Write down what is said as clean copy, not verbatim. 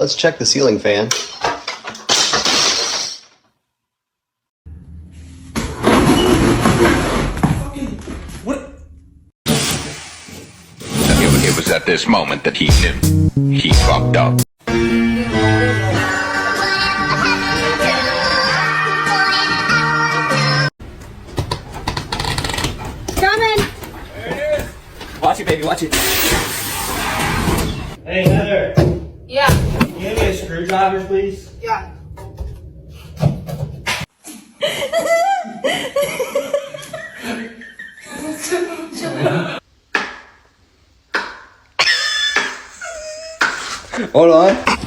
Let's check the ceiling fan. It was at this moment that he knew he fucked up. Coming! Watch it, baby, watch it. Hey, Heather. Yeah. Can you give me a screwdriver, please? Yeah. Hold on.